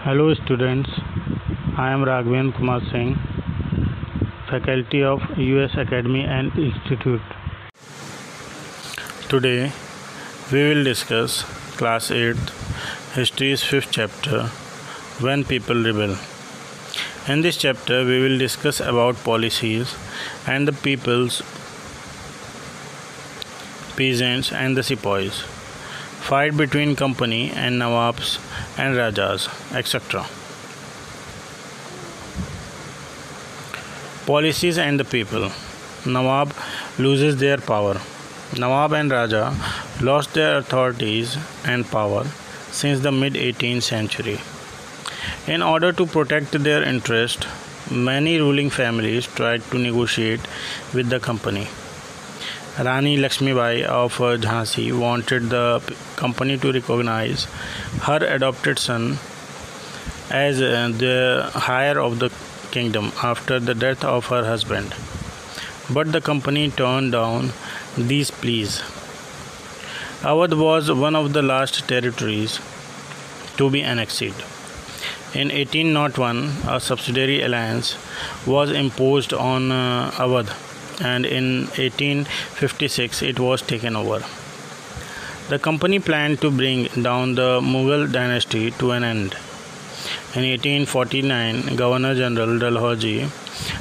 Hello students, I am Raghavan Kumar Singh, faculty of US Academy and Institute. Today we will discuss class 8th history's 5th chapter, When People Rebel. In this chapter we will discuss about policies and the peoples, peasants and the sepoys, fight between company and nawabs and rajas, etc. Policies and the people. Nawab loses their power. Nawab and Raja lost their authorities and power since the mid 18th century. In order to protect their interest, many ruling families tried to negotiate with the company. Rani Lakshmibai of Jhansi wanted the company to recognize her adopted son as the heir of the kingdom after the death of her husband. But the company turned down these pleas. Awadh was one of the last territories to be annexed. In 1801, a subsidiary alliance was imposed on Awadh, and in 1856 it was taken over. The company planned to bring down the Mughal dynasty to an end. In 1849, Governor General Dalhousie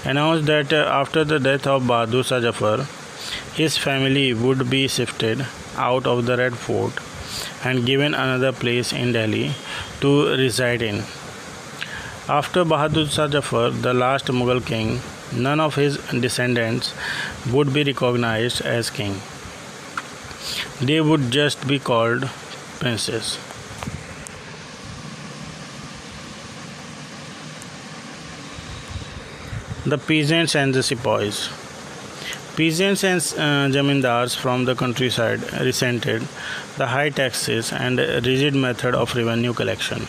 announced that after the death of Bahadur Shah Zafar, his family would be shifted out of the Red Fort and given another place in Delhi to reside in. After Bahadur Shah Zafar, the last Mughal king, none of his descendants would be recognized as king. They would just be called princes. The peasants and the sepoys. Peasants and zamindars from the countryside resented the high taxes and rigid method of revenue collection.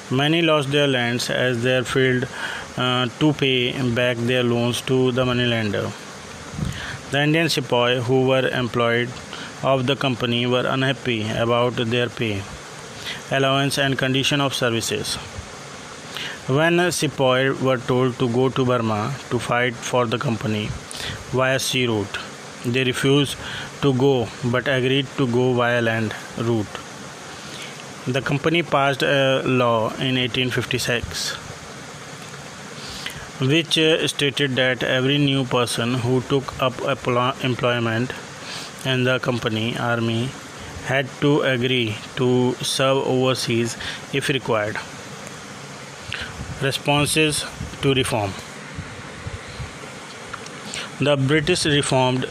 Many lost their lands as they failed to pay back their loans to the moneylender. The Indian sepoy who were employed of the company were unhappy about their pay, allowance and condition of services. When sepoy were told to go to Burma to fight for the company via sea route, they refused to go but agreed to go via land route. The company passed a law in 1856 which stated that every new person who took up employment in the company army had to agree to serve overseas if required. Responses to reform. The British reformed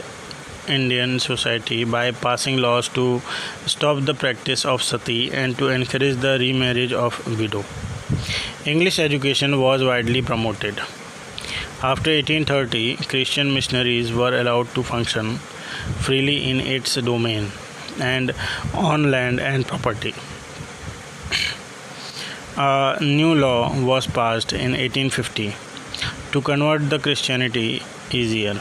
Indian society by passing laws to stop the practice of sati and to encourage the remarriage of widow. English education was widely promoted. After 1830, Christian missionaries were allowed to function freely in its domain and on land and property. A new law was passed in 1850 to convert the Christianity easier.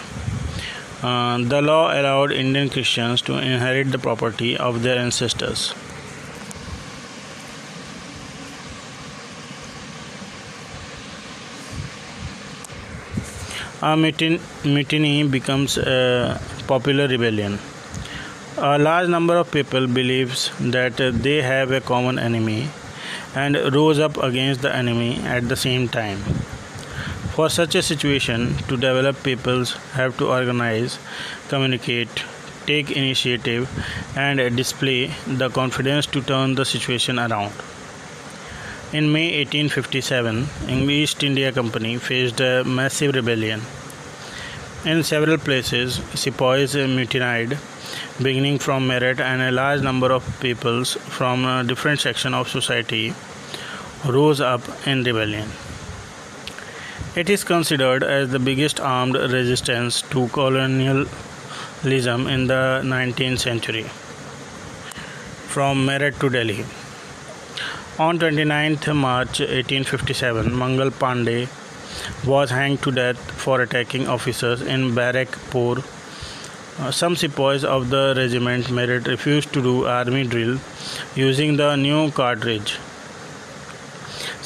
The law allowed Indian Christians to inherit the property of their ancestors. A mutiny becomes a popular rebellion. A large number of people believes that they have a common enemy and rose up against the enemy at the same time. For such a situation to develop, peoples have to organize, communicate, take initiative, and display the confidence to turn the situation around. In May 1857, East India Company faced a massive rebellion. In several places, sepoys mutinied, beginning from Meerut, and a large number of peoples from different sections of society rose up in rebellion. It is considered as the biggest armed resistance to colonialism in the 19th century. From Meerut to Delhi. On 29th March 1857, Mangal Pandey was hanged to death for attacking officers in Barakpur. Some sepoys of the regiment Meerut refused to do army drill using the new cartridge.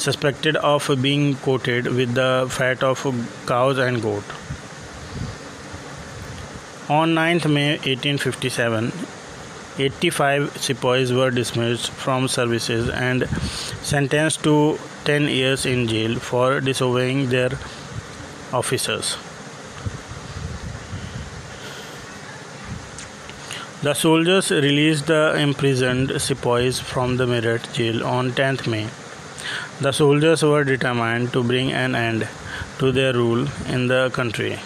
suspected of being coated with the fat of cows and goat. On 9th May 1857, 85 sepoys were dismissed from services and sentenced to 10 years in jail for disobeying their officers. The soldiers released the imprisoned sepoys from the Meerut jail on 10th May. The soldiers were determined to bring an end to their rule in the country.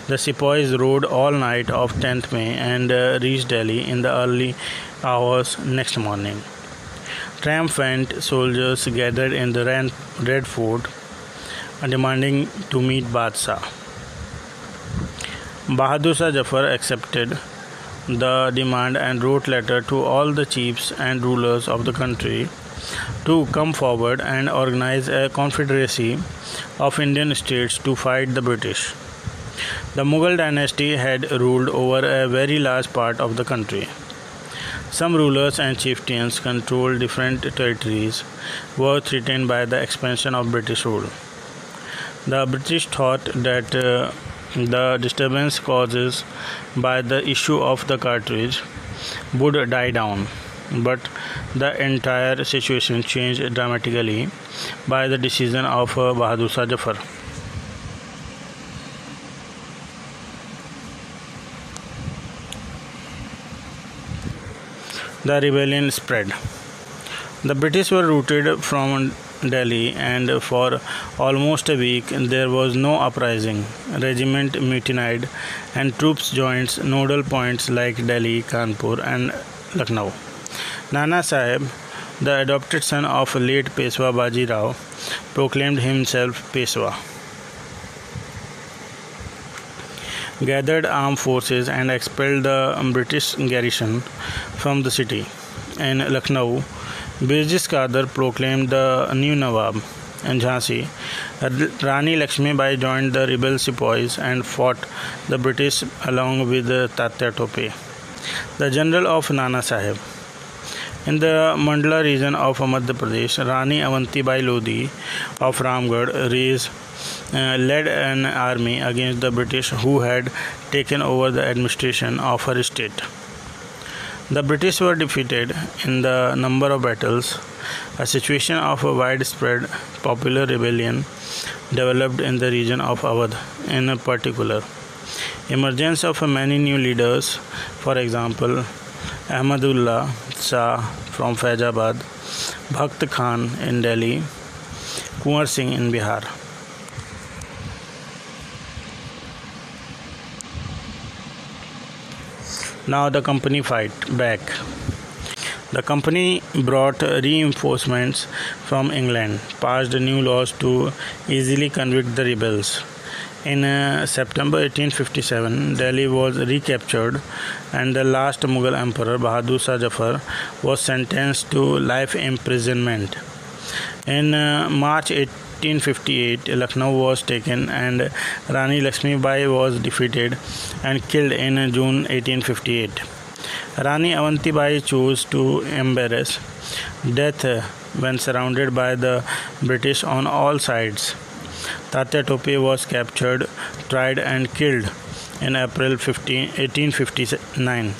The sepoys rode all night of 10th May and reached Delhi in the early hours next morning. Triumphant soldiers gathered in the Red Fort, demanding to meet Badshah. Bahadur Shah Zafar accepted the demand and wrote letter to all the chiefs and rulers of the country to come forward and organize a confederacy of Indian states to fight the British. The Mughal dynasty had ruled over a very large part of the country. Some rulers and chieftains controlled different territories, were threatened by the expansion of British rule. The British thought that the disturbance caused by the issue of the cartridge would die down, but the entire situation changed dramatically by the decision of Bahadur Shah Zafar. The rebellion spread. The British were routed from Delhi, and for almost a week there was no uprising. Regiment mutinied, and troops joined nodal points like Delhi, Kanpur, and Lucknow. Nana Sahib, the adopted son of late Peshwa Baji Rao, proclaimed himself Peshwa, gathered armed forces and expelled the British garrison from the city. In Lucknow, Birjis Qadar proclaimed the new Nawab. In Jhansi, Rani Lakshmi Bai joined the rebel sepoys and fought the British along with Tatya Tope, the general of Nana Sahib. In the Mandla region of Madhya Pradesh, Rani Avanti Bai Lodi of Ramgarh led an army against the British, who had taken over the administration of her state. The British were defeated in the number of battles. A situation of a widespread popular rebellion developed in the region of Awadh in particular. Emergence of many new leaders, for example, Ahmadullah Shah from Faizabad, Bhakt Khan in Delhi, Kunwar Singh in Bihar. Now the company fight back. The company brought reinforcements from England, passed new laws to easily convict the rebels. In September 1857, Delhi was recaptured, and the last Mughal emperor, Bahadur Shah Zafar, was sentenced to life imprisonment. In March 1858, Lucknow was taken, and Rani Lakshmi Bai was defeated and killed in June 1858. Rani Avanti Bai chose to embrace death when surrounded by the British on all sides. Tatya Tope was captured, tried, and killed in April 1859.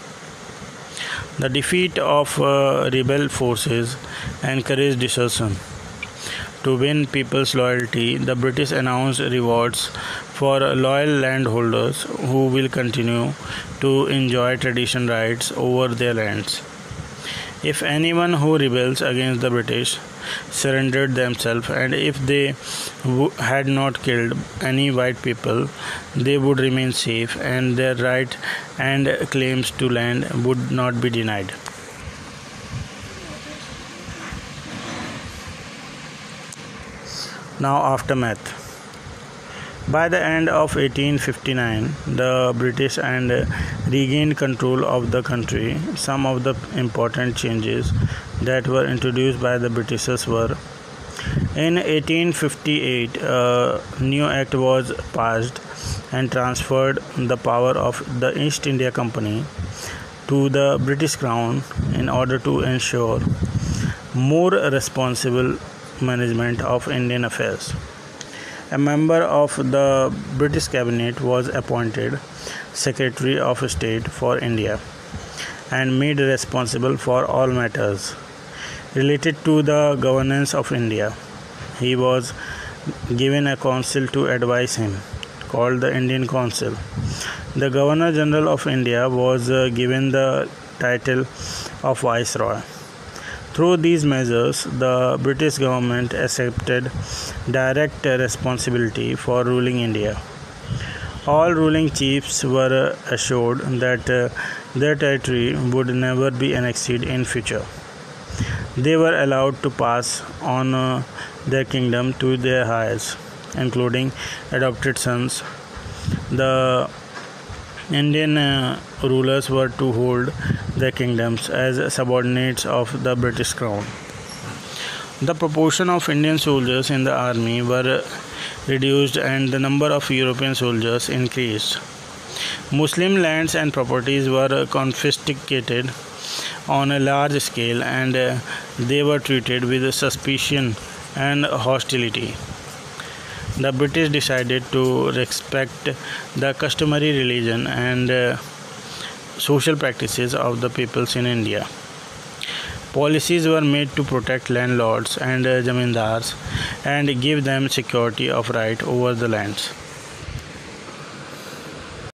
The defeat of rebel forces encouraged desertion. To win people's loyalty, the British announced rewards for loyal landholders who will continue to enjoy traditional rights over their lands. If anyone who rebels against the British surrendered themselves, and if they had not killed any white people, they would remain safe, and their right and claims to land would not be denied. Now, aftermath. By the end of 1859, the British and regained control of the country. Some of the important changes that were introduced by the Britishers were: in 1858, a new act was passed and transferred the power of the East India Company to the British Crown in order to ensure more responsible management of Indian affairs. A member of the British cabinet was appointed Secretary of State for India and made responsible for all matters related to the governance of India. He was given a council to advise him, called the Indian Council. The Governor General of India was given the title of Viceroy. Through these measures, the British government accepted direct responsibility for ruling India. All ruling chiefs were assured that their territory would never be annexed in future. They were allowed to pass on their kingdom to their heirs, including adopted sons. The Indian rulers were to hold their kingdoms as subordinates of the British crown. The proportion of Indian soldiers in the army were reduced and the number of European soldiers increased. Muslim lands and properties were confiscated on a large scale and they were treated with suspicion and hostility. The British decided to respect the customary religion and social practices of the peoples in India. Policies were made to protect landlords and zamindars and give them security of right over the lands.